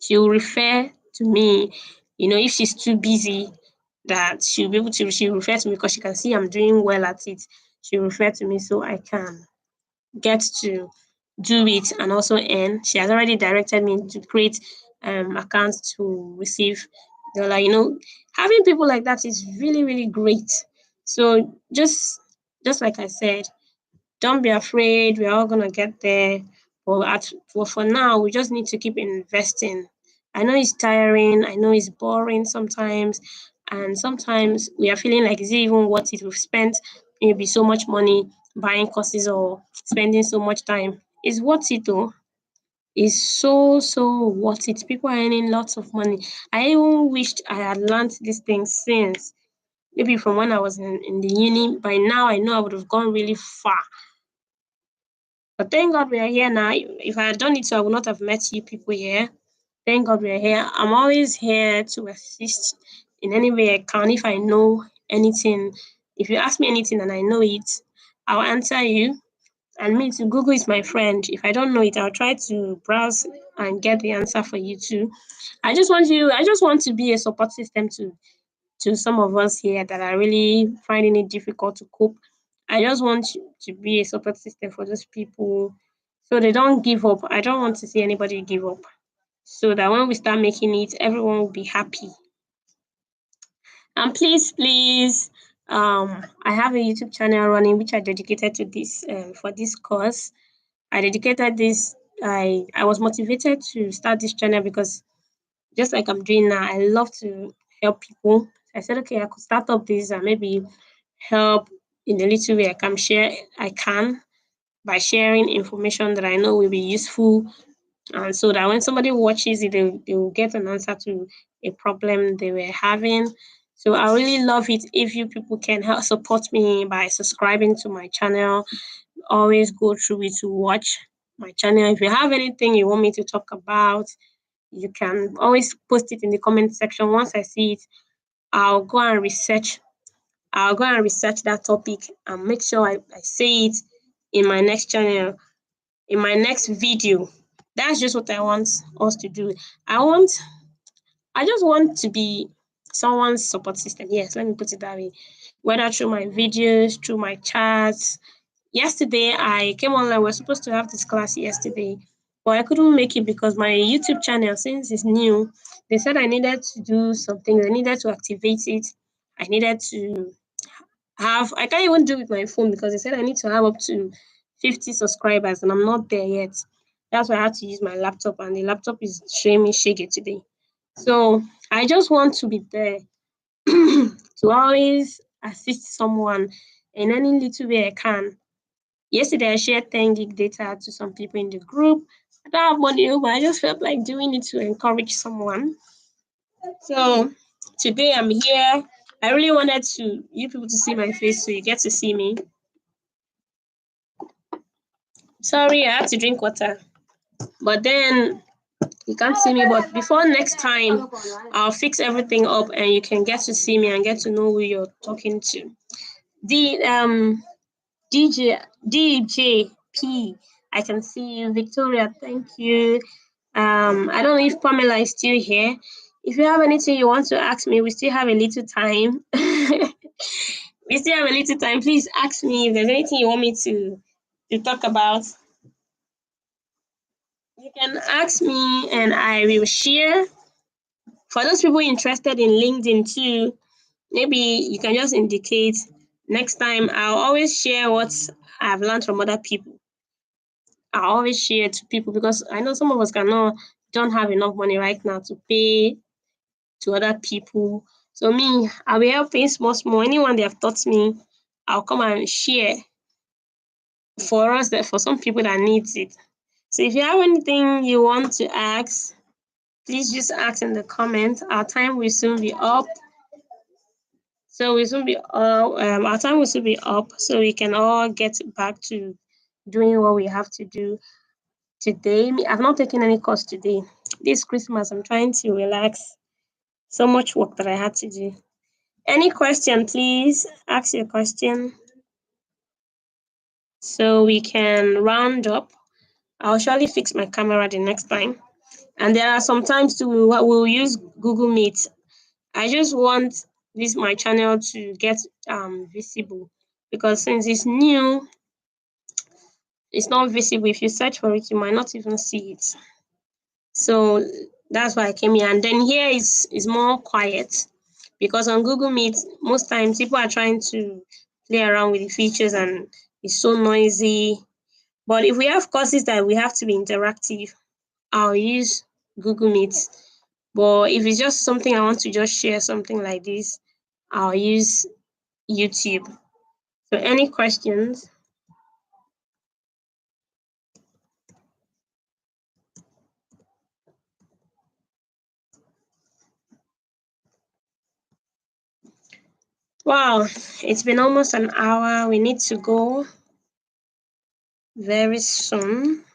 she'll refer to me. If she's too busy, that she'll refer to me because she can see I'm doing well at it. She'll refer to me so I can get to do it and also earn. She has already directed me to create accounts to receive dollar. Having people like that is really, really great. So just like I said, don't be afraid. We're all gonna get there. But for now, we just need to keep investing. I know it's tiring. I know it's boring sometimes, and sometimes we are feeling like, is it even worth it? We've spent maybe so much money buying courses or spending so much time. It's worth it though. It's so worth it. People are earning lots of money. I even wished I had learned these things since maybe from when I was in the uni. By now, I know I would have gone really far. But thank God we are here now. If I had done it so, I would not have met you people here. Thank God we are here. I'm always here to assist in any way I can. If I know anything, if you ask me anything and I know it, I'll answer you. And me too, Google is my friend. If I don't know it, I'll try to browse and get the answer for you too. I just want to be a support system to some of us here that are really finding it difficult to cope. I just want to be a support system for those people so they don't give up. I don't want to see anybody give up. So that when we start making it, everyone will be happy. And please, I have a YouTube channel running which I dedicated to this for this course. I dedicated this. I was motivated to start this channel because just like I'm doing now, I love to help people. I said, okay, I could start up this and maybe help in the little way I can by sharing information that I know will be useful. And so that when somebody watches it, they will get an answer to a problem they were having. So I really love it if you people can help support me by subscribing to my channel. Always go through it to watch my channel. If you have anything you want me to talk about, you can always post it in the comment section. Once I see it, I'll go and research. I'll go and research that topic and make sure I say it in my next channel, in my next video. That's just what I want us to do. I just want to be someone's support system. Yes, let me put it that way. Whether through my videos, through my chats. Yesterday, I came online. We were supposed to have this class yesterday, but I couldn't make it because my YouTube channel, since it's new, they said I needed to do something. I needed to activate it. I needed to I can't even do it with my phone because they said I need to have up to 50 subscribers and I'm not there yet. That's why I had to use my laptop, and the laptop is showing me shaggy today. So I just want to be there to always assist someone in any little way I can. Yesterday, I shared 10 gig data to some people in the group. I don't have money, but I just felt like doing it to encourage someone. So today I'm here. I really wanted you people to see my face, so you get to see me. Sorry, I had to drink water. But then you can't see me. But before next time, I'll fix everything up and you can get to see me and get to know who you're talking to. The DJ P, I can see you. Victoria, thank you. I don't know if Pamela is still here. If you have anything you want to ask me, we still have a little time. We still have a little time. Please ask me if there's anything you want me to talk about. You can ask me and I will share. For those people interested in LinkedIn too, maybe you can just indicate. Next time, I'll always share what I've learned from other people. I always share to people because I know some of us don't have enough money right now to pay to other people. So me, I'll be helping small. Anyone they have taught me, I'll come and share for some people that needs it. So if you have anything you want to ask, please just ask in the comments. Our time will soon be up. Our time will soon be up, so we can all get back to doing what we have to do today. I've not taken any course today. This Christmas, I'm trying to relax. So much work that I had to do. Any question, please ask your question so we can round up. I'll surely fix my camera the next time. And there are some times too we'll use Google Meet. I just want my channel to get visible because since it's new, it's not visible. If you search for it, you might not even see it. So that's why I came here. And then here is more quiet because on Google Meet, most times people are trying to play around with the features and it's so noisy. But if we have courses that we have to be interactive, I'll use Google Meet. But if it's just something I want to just share, something like this, I'll use YouTube. So any questions? Wow, it's been almost an hour. We need to go very soon.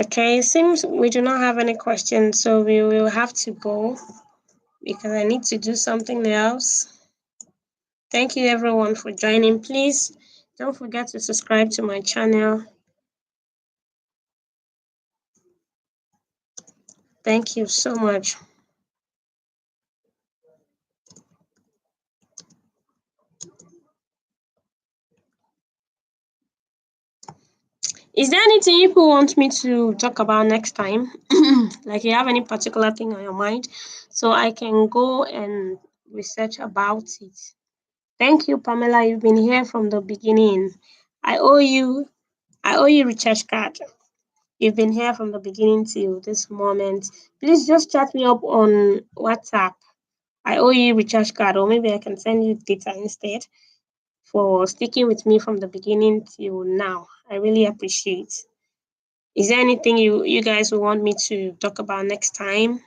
Okay, it seems we do not have any questions, so we will have to go because I need to do something else. Thank you everyone for joining. Please don't forget to subscribe to my channel. Thank you so much. Is there anything you people want me to talk about next time? Like you have any particular thing on your mind so I can go and research about it? Thank you, Pamela. You've been here from the beginning. I owe you recharge card. You've been here from the beginning till this moment. Please just chat me up on WhatsApp. I owe you recharge card, or maybe I can send you data instead for sticking with me from the beginning till now. I really appreciate. Is there anything you guys will want me to talk about next time?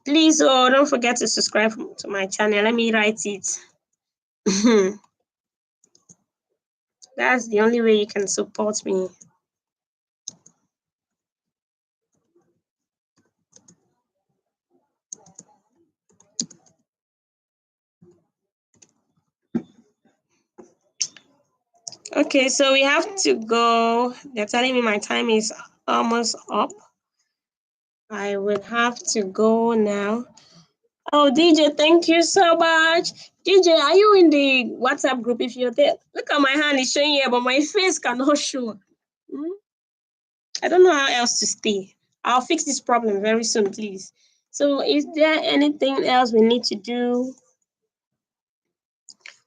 Please, don't forget to subscribe to my channel. Let me write it. That's the only way you can support me. Okay, so we have to go. They're telling me my time is almost up. I will have to go now. Oh, DJ, thank you so much. DJ, are you in the WhatsApp group? If you're there, look at my hand, it's showing here, but my face cannot show. Hmm? I don't know how else to stay. I'll fix this problem very soon, please. So, is there anything else we need to do?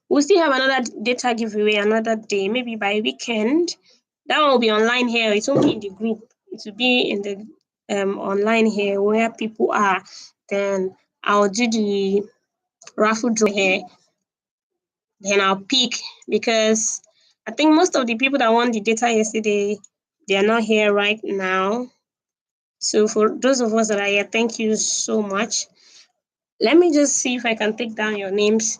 We'll still have another data giveaway another day, maybe by weekend. That one will be online here. It won't be in the group. It will be in the online here where people are. Then I'll do the raffle draw here. Then I'll pick because I think most of the people that won the data yesterday, they are not here right now. So for those of us that are here, thank you so much. Let me just see if I can take down your names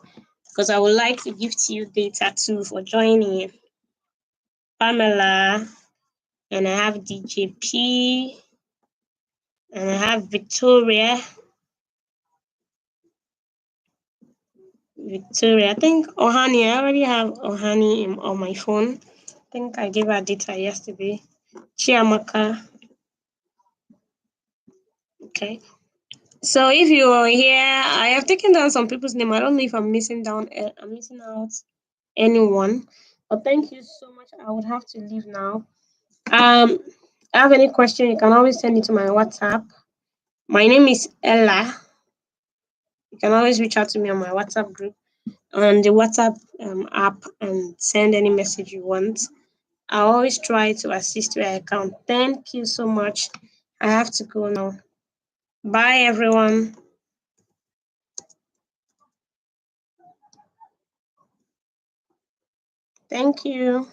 because I would like to gift you data too for joining. Pamela, and I have DJP, and I have Victoria. Victoria, I think Ohani, I already have Ohani on my phone. I think I gave her data yesterday. Chiamaka. Okay. So if you are here, I have taken down some people's name. I don't know if I'm missing down. I'm missing out anyone. But thank you so much. I would have to leave now. Have any question? You can always send it to my WhatsApp. My name is Ella. You can always reach out to me on my WhatsApp group on the WhatsApp app and send any message you want. I always try to assist where I can. Thank you so much. I have to go now. Bye, everyone. Thank you.